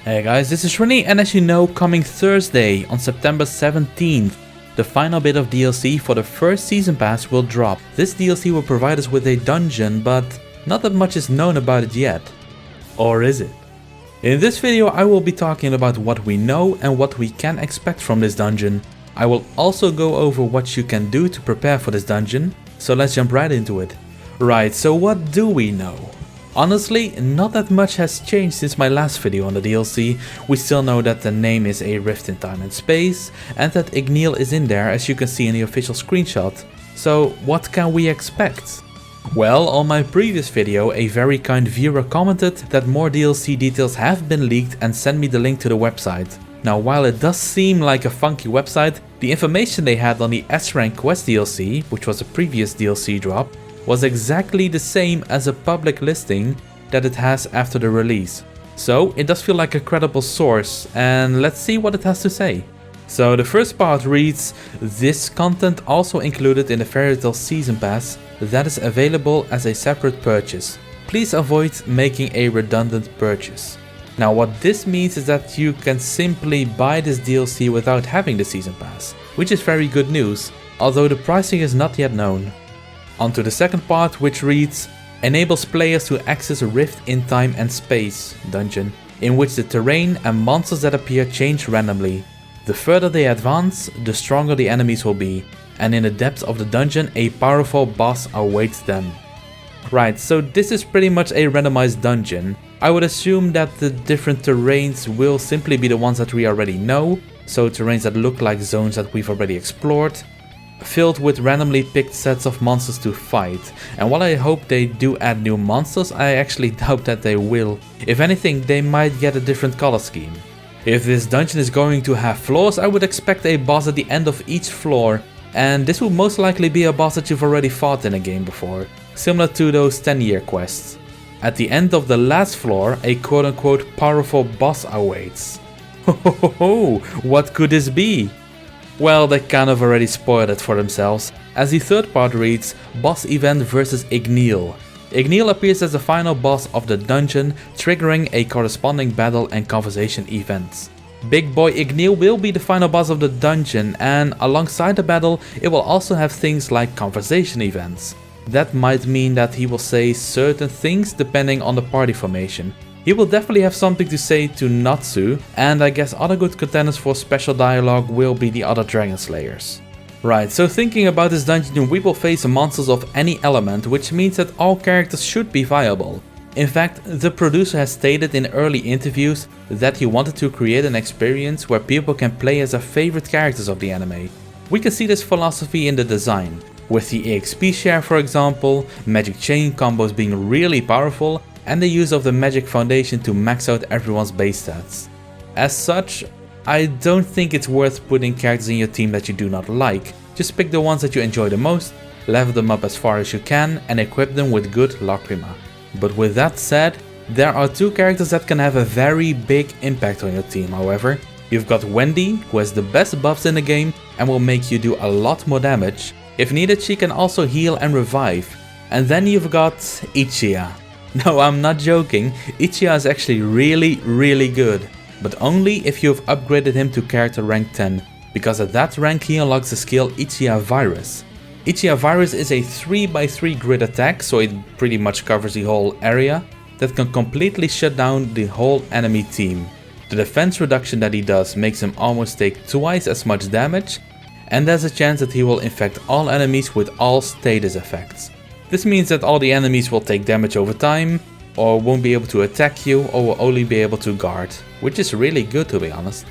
Hey guys, this is Swrinny, and as you know, coming Thursday on September 17th, the final bit of DLC for the first season pass will drop. This DLC will provide us with a dungeon, but not that much is known about it yet. Or is it? In this video I will be talking about what we know and what we can expect from this dungeon. I will also go over what you can do to prepare for this dungeon, so let's jump right into it. Right, so what do we know? Honestly, not that much has changed since my last video on the DLC. We still know that the name is a rift in time and space, and that Igneel is in there, as you can see in the official screenshot. So what can we expect? Well, on my previous video a very kind viewer commented that more DLC details have been leaked and sent me the link to the website. Now, while it does seem like a funky website, the information they had on the S-Rank Quest DLC, which was a previous DLC drop, was exactly the same as a public listing that it has after the release. So it does feel like a credible source, and let's see what it has to say. So the first part reads, this content also included in the Fairy Tail Season Pass that is available as a separate purchase. Please avoid making a redundant purchase. Now what this means is that you can simply buy this DLC without having the Season Pass, which is very good news, although the pricing is not yet known. On to the second part, which reads, enables players to access a rift in time and space dungeon, in which the terrain and monsters that appear change randomly. The further they advance, the stronger the enemies will be, and in the depths of the dungeon a powerful boss awaits them. Right, so this is pretty much a randomized dungeon. I would assume that the different terrains will simply be the ones that we already know, so terrains that look like zones that we've already explored, filled with randomly picked sets of monsters to fight. And while I hope they do add new monsters, I actually doubt that they will. If anything, they might get a different color scheme. If this dungeon is going to have floors, I would expect a boss at the end of each floor, and this will most likely be a boss that you've already fought in a game before, similar to those 10-year quests. At the end of the last floor, a quote-unquote powerful boss awaits. Ho, what could this be? Well, they kind of already spoiled it for themselves, as the third part reads, boss event versus Igneel. Igneel appears as the final boss of the dungeon, triggering a corresponding battle and conversation events. Big boy Igneel will be the final boss of the dungeon, and alongside the battle it will also have things like conversation events. That might mean that he will say certain things depending on the party formation. He will definitely have something to say to Natsu, and I guess other good contenders for special dialogue will be the other Dragon Slayers. Right, so thinking about this dungeon, we will face monsters of any element, which means that all characters should be viable. In fact, the producer has stated in early interviews that he wanted to create an experience where people can play as their favorite characters of the anime. We can see this philosophy in the design, with the EXP share for example, magic chain combos being really powerful, and the use of the magic foundation to max out everyone's base stats. As such, I don't think it's worth putting characters in your team that you do not like. Just pick the ones that you enjoy the most, level them up as far as you can, and equip them with good Lacrima. But with that said, there are two characters that can have a very big impact on your team, however. You've got Wendy, who has the best buffs in the game and will make you do a lot more damage. If needed, she can also heal and revive. And then you've got Ichiya. No, I'm not joking, Ichiya is actually really good, but only if you've upgraded him to character rank 10, because at that rank he unlocks the skill Ichiya Virus. Ichiya Virus is a 3x3 grid attack, so it pretty much covers the whole area, that can completely shut down the whole enemy team. The defense reduction that he does makes him almost take twice as much damage, and there's a chance that he will infect all enemies with all status effects. This means that all the enemies will take damage over time, or won't be able to attack you, or will only be able to guard, which is really good to be honest.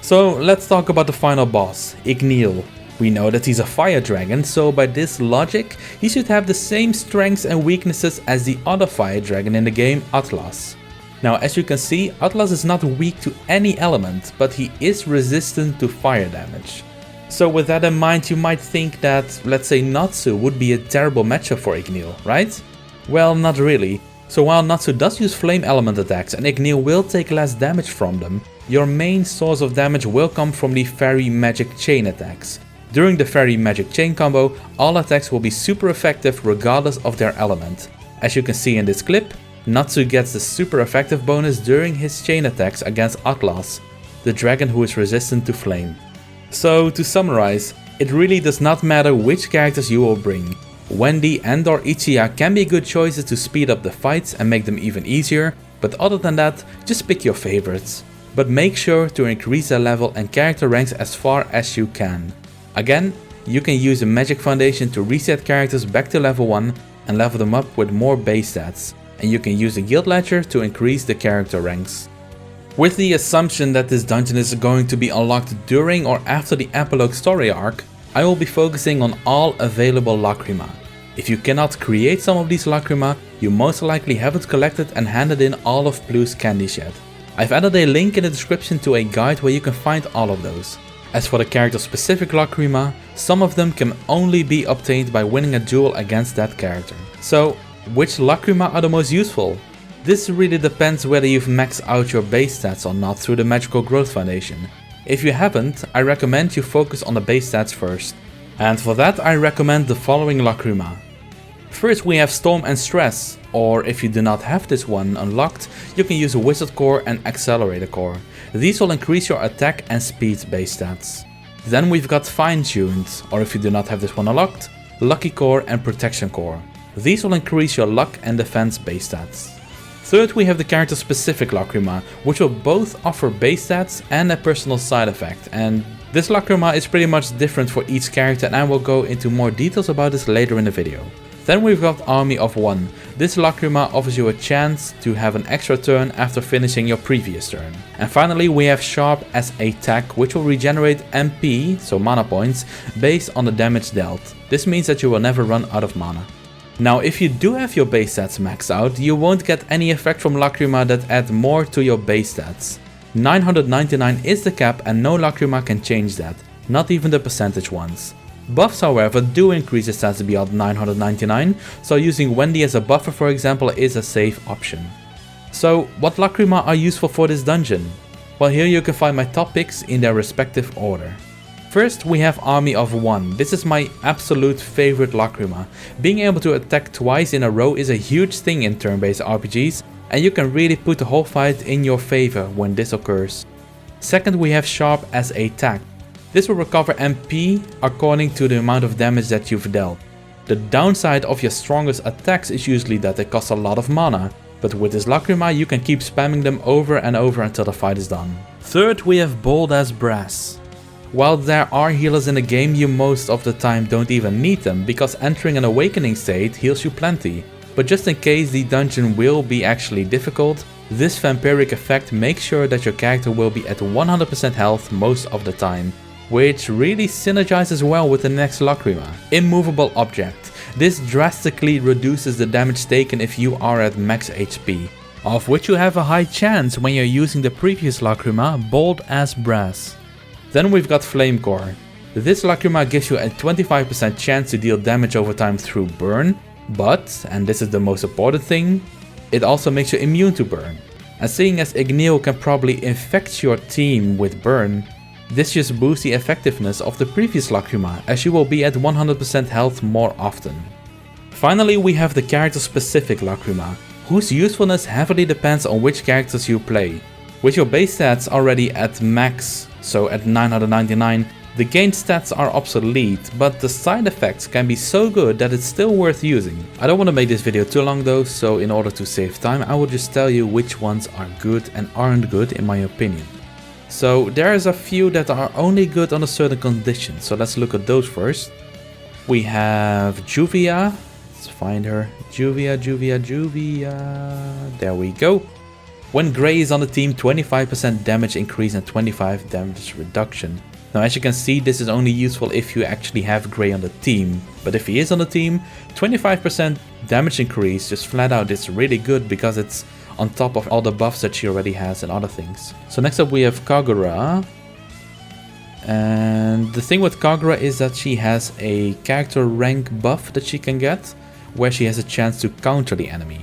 So let's talk about the final boss, Igneel. We know that he's a fire dragon, so by this logic, he should have the same strengths and weaknesses as the other fire dragon in the game, Atlas. Now as you can see, Atlas is not weak to any element, but he is resistant to fire damage. So with that in mind, you might think that, let's say, Natsu would be a terrible matchup for Igneel, right? Well, not really. So while Natsu does use flame element attacks and Igneel will take less damage from them, your main source of damage will come from the fairy magic chain attacks. During the fairy magic chain combo, all attacks will be super effective regardless of their element. As you can see in this clip, Natsu gets the super effective bonus during his chain attacks against Atlas, the dragon who is resistant to flame. So to summarize, it really does not matter which characters you will bring. Wendy and or Ichiya can be good choices to speed up the fights and make them even easier, but other than that, just pick your favorites. But make sure to increase their level and character ranks as far as you can. Again, you can use a magic foundation to reset characters back to level 1 and level them up with more base stats, and you can use a guild ledger to increase the character ranks. With the assumption that this dungeon is going to be unlocked during or after the epilogue story arc, I will be focusing on all available Lacrima. If you cannot create some of these Lacrima, you most likely haven't collected and handed in all of Blue's candies yet. I've added a link in the description to a guide where you can find all of those. As for the character specific Lacrima, some of them can only be obtained by winning a duel against that character. So, which Lacrima are the most useful? This really depends whether you've maxed out your base stats or not through the Magical Growth Foundation. If you haven't, I recommend you focus on the base stats first. And for that I recommend the following Lacrima. First we have Storm and Stress, or if you do not have this one unlocked, you can use a Wizard Core and Accelerator Core. These will increase your attack and speed base stats. Then we've got Fine Tuned, or if you do not have this one unlocked, Lucky Core and Protection Core. These will increase your luck and defense base stats. Third we have the character specific Lacrima, which will both offer base stats and a personal side effect, and this Lacrima is pretty much different for each character and I will go into more details about this later in the video. Then we've got Army of One. This Lacrima offers you a chance to have an extra turn after finishing your previous turn. And finally we have Sharp as a tack, which will regenerate MP, so mana points, based on the damage dealt. This means that you will never run out of mana. Now if you do have your base stats maxed out, you won't get any effect from Lacrima that add more to your base stats. 999 is the cap and no Lacrima can change that, not even the percentage ones. Buffs however do increase the stats beyond 999, so using Wendy as a buffer for example is a safe option. So what Lacrima are useful for this dungeon? Well, here you can find my top picks in their respective order. First we have Army of One. This is my absolute favorite Lacrima. Being able to attack twice in a row is a huge thing in turn-based RPGs, and you can really put the whole fight in your favor when this occurs. Second we have Sharp as a tack. This will recover MP according to the amount of damage that you've dealt. The downside of your strongest attacks is usually that they cost a lot of mana, but with this Lacrima you can keep spamming them over and over until the fight is done. Third we have Bold as Brass. While there are healers in the game, you most of the time don't even need them, because entering an awakening state heals you plenty. But just in case the dungeon will be actually difficult, this vampiric effect makes sure that your character will be at 100% health most of the time, which really synergizes well with the next Lacrima. Immovable Object. This drastically reduces the damage taken if you are at max HP, of which you have a high chance when you're using the previous Lacrima, Bold as Brass. Then we've got Flame Core. This Lacrima gives you a 25% chance to deal damage over time through burn, but, and this is the most important thing, it also makes you immune to burn. And seeing as Igneel can probably infect your team with burn, this just boosts the effectiveness of the previous Lacrima, as you will be at 100% health more often. Finally we have the character specific Lacrima, whose usefulness heavily depends on which characters you play. With your base stats already at max, so at 999, the gained stats are obsolete, but the side effects can be so good that it's still worth using. I don't want to make this video too long though, so in order to save time I will just tell you which ones are good and aren't good in my opinion. So there's a few that are only good under certain conditions, so let's look at those first. We have Juvia, let's find her, Juvia, there we go. When Grey is on the team, 25% damage increase and 25 damage reduction. Now as you can see, this is only useful if you actually have Grey on the team, but if he is on the team, 25% damage increase just flat out is really good because it's on top of all the buffs that she already has and other things. So next up we have Kagura. And the thing with Kagura is that she has a character rank buff that she can get, where she has a chance to counter the enemy.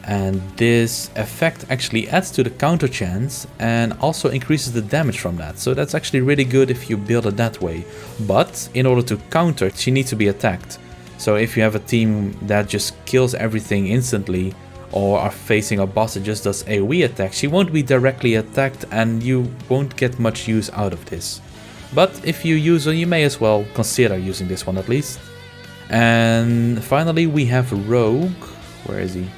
And this effect actually adds to the counter chance and also increases the damage from that. So that's actually really good if you build it that way. But in order to counter, she needs to be attacked. So if you have a team that just kills everything instantly, or are facing a boss that just does AoE attacks, she won't be directly attacked and you won't get much use out of this. But if you use her, you may as well consider using this one at least. And finally we have Rogue. Where is he?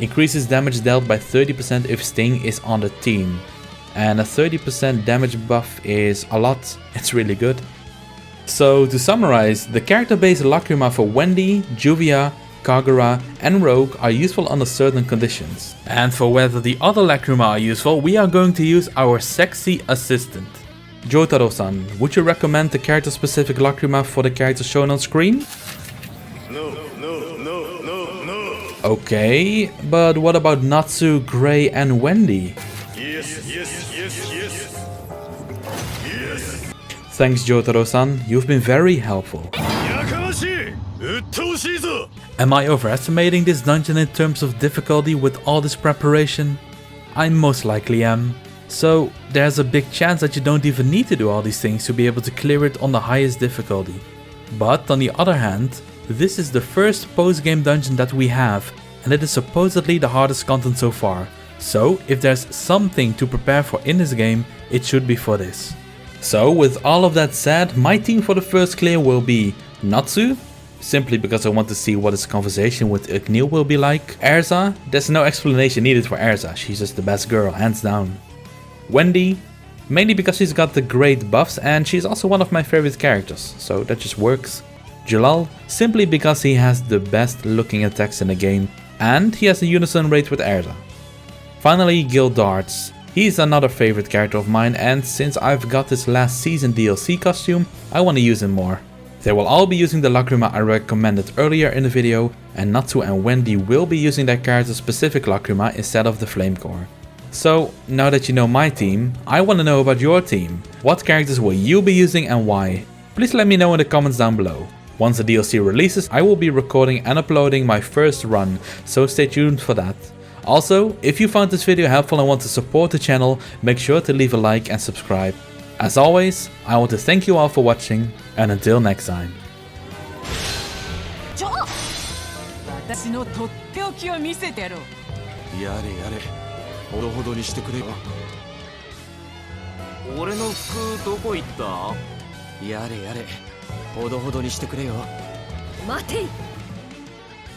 Increases damage dealt by 30% if Sting is on the team. And a 30% damage buff is a lot, it's really good. So to summarize, the character based Lacrima for Wendy, Juvia, Kagura and Rogue are useful under certain conditions. And for whether the other Lacrima are useful, we are going to use our sexy assistant. Jotaro-san, would you recommend the character specific Lacrima for the characters shown on screen? No. Okay, but what about Natsu, Grey and Wendy? Yes. Thanks Jotaro-san, you've been very helpful. Am I overestimating this dungeon in terms of difficulty with all this preparation? I most likely am. So there's a big chance that you don't even need to do all these things to be able to clear it on the highest difficulty. But on the other hand, this is the first post-game dungeon that we have, and it is supposedly the hardest content so far. So if there's something to prepare for in this game, it should be for this. So with all of that said, my team for the first clear will be Natsu, simply because I want to see what his conversation with Ignil will be like. Erza, there's no explanation needed for Erza, she's just the best girl, hands down. Wendy, mainly because she's got the great buffs and she's also one of my favorite characters, so that just works. Jalal, simply because he has the best looking attacks in the game and he has a unison rate with Erza. Finally, Gildarts. He's another favorite character of mine and since I've got this last season DLC costume, I want to use him more. They will all be using the Lacrima I recommended earlier in the video and Natsu and Wendy will be using their character specific Lacrima instead of the Flame Core. So, now that you know my team, I want to know about your team. What characters will you be using and why? Please let me know in the comments down below. Once the DLC releases, I will be recording and uploading my first run, so stay tuned for that. Also, if you found this video helpful and want to support the channel, make sure to leave a like and subscribe. As always, I want to thank you all for watching, and until next time. 私のとっておきを見せてやろう。やれやれ、ほどほどにしてくれよ。俺の服どこ行った？やれやれ、ほどほどにしてくれよ。待てい。